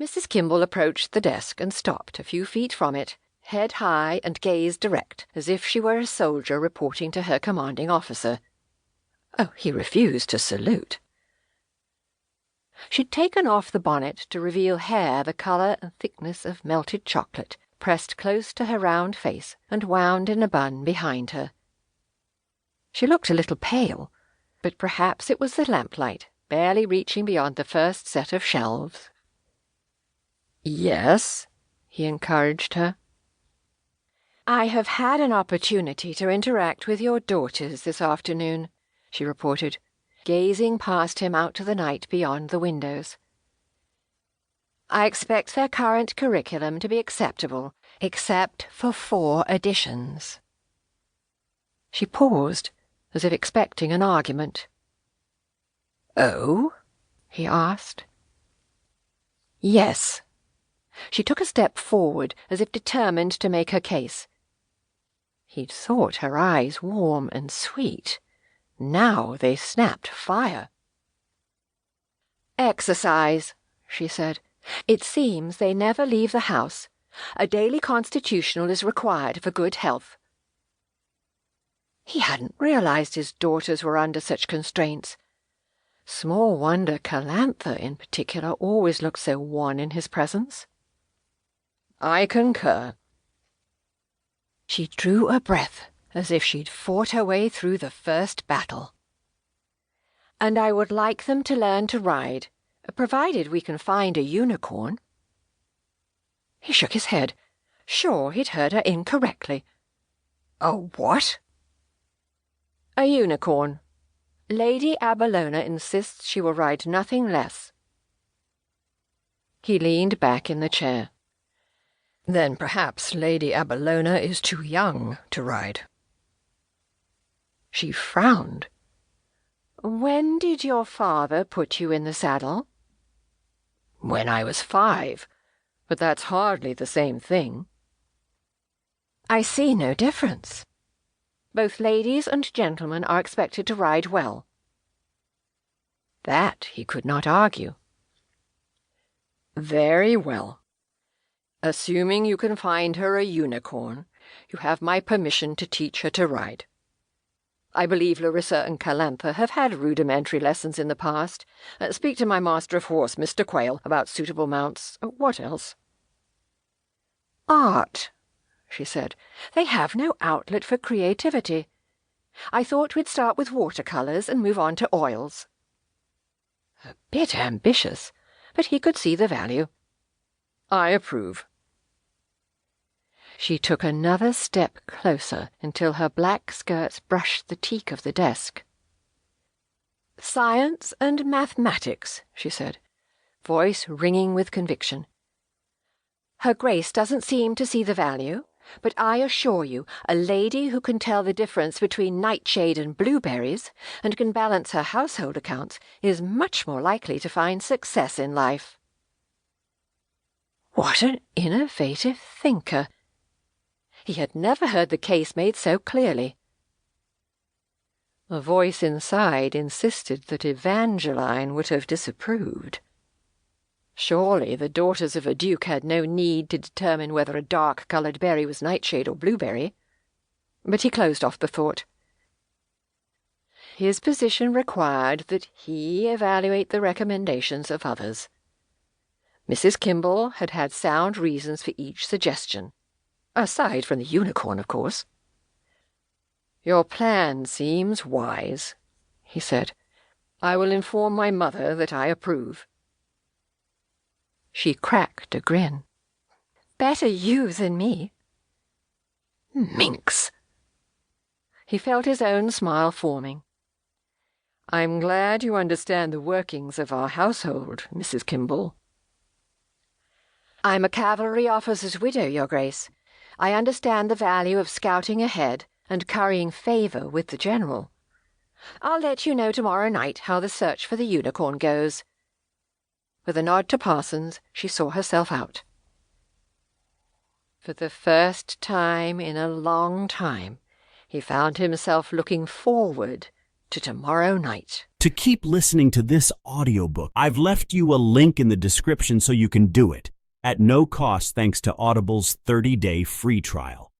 Mrs. Kimball approached the desk and stopped a few feet from it, head high and gaze direct, as if she were a soldier reporting to her commanding officer. Oh, he refused to salute. She'd taken off the bonnet to reveal hair the colour and thickness of melted chocolate, pressed close to her round face and wound in a bun behind her. She looked a little pale, but perhaps it was the lamplight, barely reaching beyond the first set of shelves. "Yes," he encouraged her. "I have had an opportunity to interact with your daughters this afternoon," she reported, gazing past him out to the night beyond the windows. "I expect their current curriculum to be acceptable, except for 4 additions." She paused, as if expecting an argument. "Oh?" he asked. "Yes." She took a step forward, as if determined to make her case. He'd thought her eyes warm and sweet. Now they snapped fire. "Exercise," she said. "It seems they never leave the house. A daily constitutional is required for good health." He hadn't realized his daughters were under such constraints. Small wonder Calantha, in particular, always looked so wan in his presence. "I concur." She drew a breath, as if she'd fought her way through the first battle. "And I would like them to learn to ride, provided we can find a unicorn." He shook his head, sure he'd heard her incorrectly. "A what?" "A unicorn. Lady Abelona insists she will ride nothing less." He leaned back in the chair. "Then perhaps Lady Abelona is too young to ride." She frowned. "When did your father put you in the saddle?" "When I was 5, but that's hardly the same thing." "I see no difference. Both ladies and gentlemen are expected to ride well." That he could not argue. "Very well. Assuming you can find her a unicorn, you have my permission to teach her to ride. I believe Larissa and Calantha have had rudimentary lessons in the past. Speak to my master of horse, Mr. Quayle, about suitable mounts. What else?" "Art," she said. "They have no outlet for creativity. I thought we'd start with watercolours and move on to oils." A bit ambitious, but he could see the value. "I approve." She took another step closer until her black skirts brushed the teak of the desk. "Science and mathematics," she said, voice ringing with conviction. "Her Grace doesn't seem to see the value, but I assure you a lady who can tell the difference between nightshade and blueberries and can balance her household accounts is much more likely to find success in life." What an innovative thinker! He had never heard the case made so clearly. A voice inside insisted that Evangeline would have disapproved. Surely the daughters of a duke had no need to determine whether a dark-coloured berry was nightshade or blueberry. But he closed off the thought. His position required that he evaluate the recommendations of others. Mrs. Kimball had had sound reasons for each suggestion. Aside from the unicorn, of course. "Your plan seems wise," he said. "I will inform my mother that I approve." She cracked a grin. "Better you than me." Minx! He felt his own smile forming. "I'm glad you understand the workings of our household, Mrs. Kimball." "I'm a cavalry officer's widow, Your Grace. I understand the value of scouting ahead and currying favour with the general. I'll let you know tomorrow night how the search for the unicorn goes." With a nod to Parsons, she saw herself out. For the first time in a long time, he found himself looking forward to tomorrow night. To keep listening to this audiobook, I've left you a link in the description so you can do it, at no cost thanks to Audible's 30-day free trial.